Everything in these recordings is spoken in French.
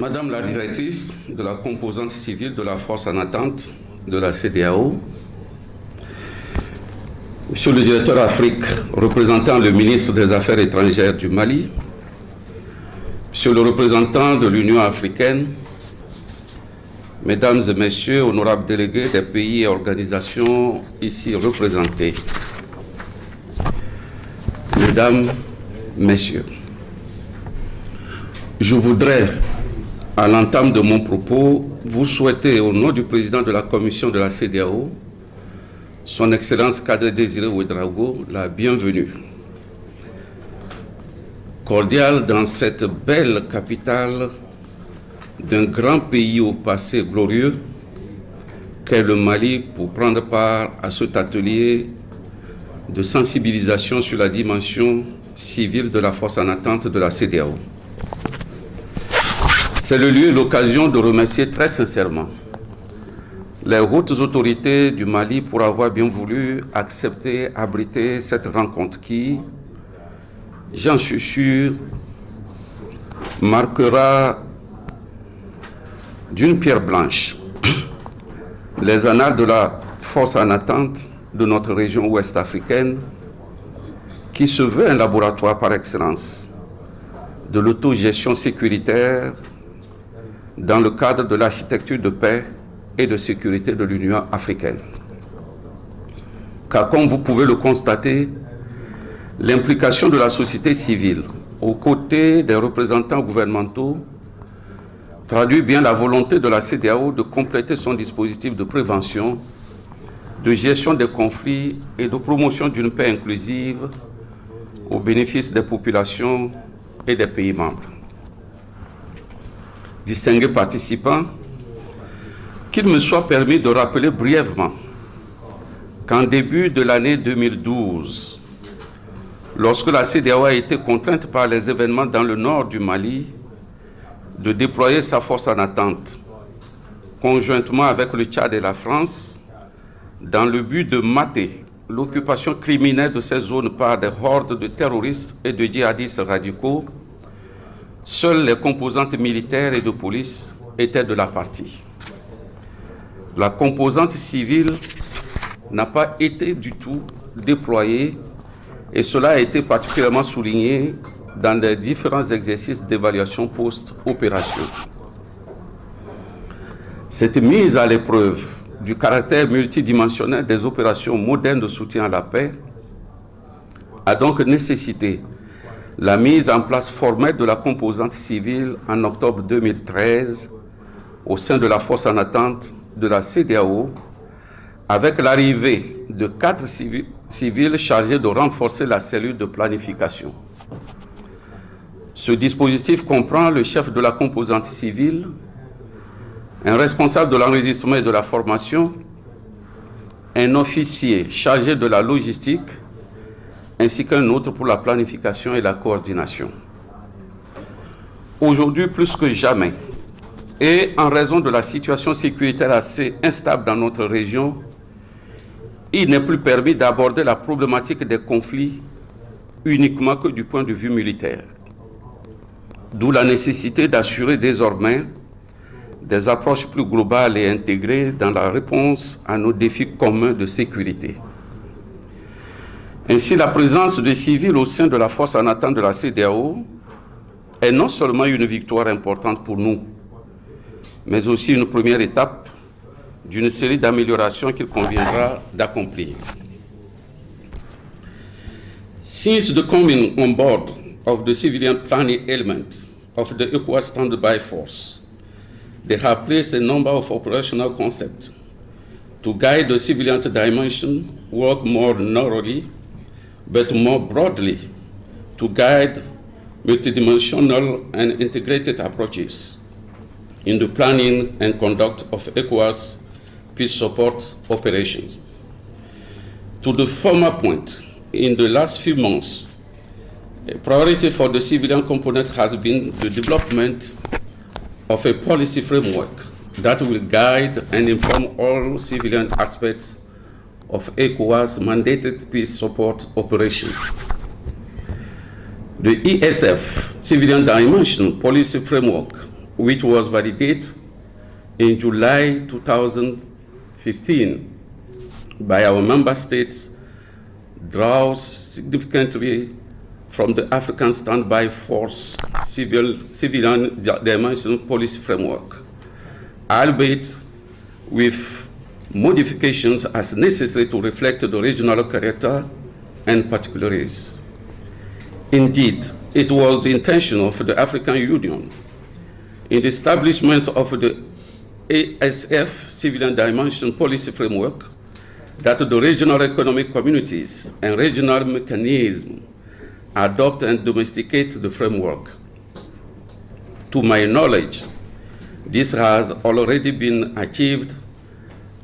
Madame la directrice de la composante civile de la force en attente de la CEDEAO, Monsieur le directeur Afrique représentant le ministre des Affaires étrangères du Mali, Monsieur le représentant de l'Union africaine, Mesdames et Messieurs, honorables délégués des pays et organisations ici représentés, Mesdames, Messieurs, je voudrais, à l'entame de mon propos, vous souhaiter, au nom du président de la commission de la CEDEAO, Son Excellence Kadri Désiré Ouédraogo, la bienvenue. Cordiale dans cette belle capitale d'un grand pays au passé glorieux qu'est le Mali, pour prendre part à cet atelier de sensibilisation sur la dimension civile de la force en attente de la CEDEAO. C'est le lieu et l'occasion de remercier très sincèrement les hautes autorités du Mali pour avoir bien voulu accepter, abriter cette rencontre qui, j'en suis sûr, marquera d'une pierre blanche les annales de la force en attente de notre région ouest africaine, qui se veut un laboratoire par excellence de l'autogestion sécuritaire dans le cadre de l'architecture de paix et de sécurité de l'Union africaine. Car comme vous pouvez le constater, l'implication de la société civile aux côtés des représentants gouvernementaux traduit bien la volonté de la CEDEAO de compléter son dispositif de prévention, de gestion des conflits et de promotion d'une paix inclusive au bénéfice des populations et des pays membres. Distingués participants, qu'il me soit permis de rappeler brièvement qu'en début de l'année 2012, lorsque la CEDEAO a été contrainte par les événements dans le nord du Mali de déployer sa force en attente, conjointement avec le Tchad et la France, dans le but de mater l'occupation criminelle de ces zones par des hordes de terroristes et de djihadistes radicaux, seules les composantes militaires et de police étaient de la partie. La composante civile n'a pas été du tout déployée et cela a été particulièrement souligné dans les différents exercices d'évaluation post-opération. Cette mise à l'épreuve du caractère multidimensionnel des opérations modernes de soutien à la paix a donc nécessité la mise en place formelle de la composante civile en octobre 2013 au sein de la force en attente de la CEDEAO, avec l'arrivée de 4 civils chargés de renforcer la cellule de planification. Ce dispositif comprend le chef de la composante civile, un responsable de l'enregistrement et de la formation, un officier chargé de la logistique, ainsi qu'un autre pour la planification et la coordination. Aujourd'hui, plus que jamais, et en raison de la situation sécuritaire assez instable dans notre région, il n'est plus permis d'aborder la problématique des conflits uniquement que du point de vue militaire. D'où la nécessité d'assurer désormais des approches plus globales et intégrées dans la réponse à nos défis communs de sécurité. Ainsi, la présence de civils au sein de la force en attente de la CEDEAO est non seulement une victoire importante pour nous, mais aussi une première étape d'une série d'améliorations qu'il conviendra d'accomplir. Since the coming on board of the civilian planning element of the ECOWAS Standby Force, they have placed a number of operational concepts to guide the civilian dimension, work more narrowly, but more broadly to guide multidimensional and integrated approaches in the planning and conduct of ECOWAS peace support operations. To the former point, in the last few months, a priority for the civilian component has been the development of a policy framework that will guide and inform all civilian aspects of ECOWAS mandated peace support operations. The ESF Civilian Dimension Policy Framework which was validated in July 2015 by our member states, draws significantly from the African Standby Force civilian dimension policy framework, albeit with modifications as necessary to reflect the regional character and particularities. Indeed, it was the intention of the African Union in the establishment of the ASF civilian dimension policy framework that the regional economic communities and regional mechanisms adopt and domesticate the framework. To my knowledge, this has already been achieved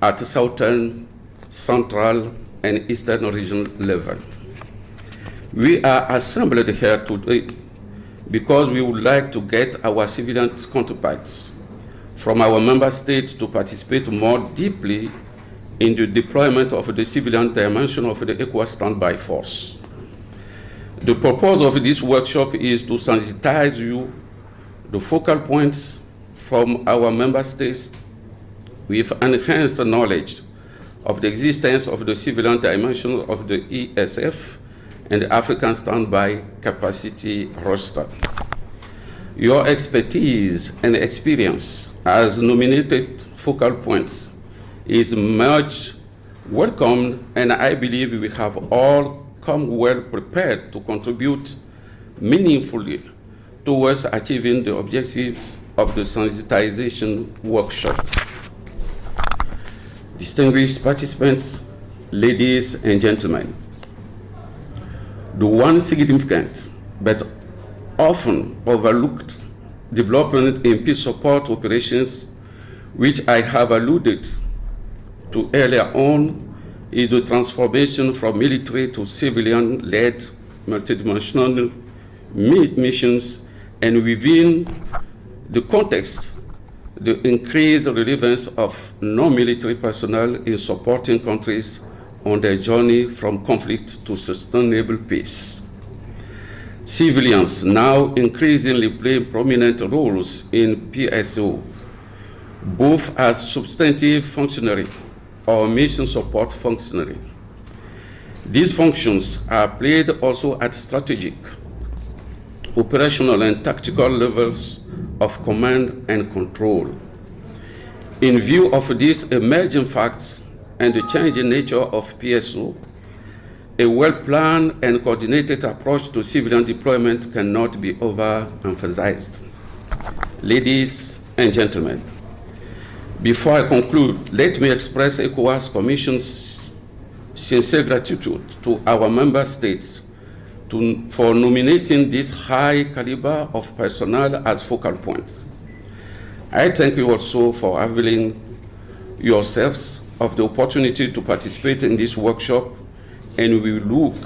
at Southern, Central, and Eastern region level. We are assembled here today because we would like to get our civilian counterparts from our member states to participate more deeply in the deployment of the civilian dimension of the ECOWAS Standby Force. The purpose of this workshop is to sensitize you the focal points from our member states with enhanced knowledge of the existence of the civilian dimension of the ESF and the African Standby Capacity roster. Your expertise and experience as nominated focal points is much welcomed, and I believe we have all come well prepared to contribute meaningfully towards achieving the objectives of the sensitization workshop. Distinguished participants, ladies and gentlemen, the one significant but often overlooked development in peace support operations, which I have alluded to earlier on, is the transformation from military to civilian-led multidimensional missions, and within the context, the increased relevance of non-military personnel in supporting countries on their journey from conflict to sustainable peace. Civilians now increasingly play prominent roles in PSO, both as substantive functionary or mission support functionary. These functions are played also at strategic, operational, and tactical levels of command and control. In view of these emerging facts and the changing nature of PSO, a well-planned and coordinated approach to civilian deployment cannot be overemphasized. Ladies and gentlemen, before I conclude, let me express ECOWAS Commission's sincere gratitude to our member states for nominating this high caliber of personnel as focal points. I thank you also for availing yourselves of the opportunity to participate in this workshop, and we look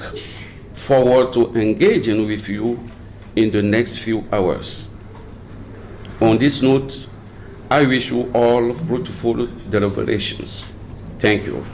forward to engaging with you in the next few hours. On this note, I wish you all fruitful deliberations. Thank you.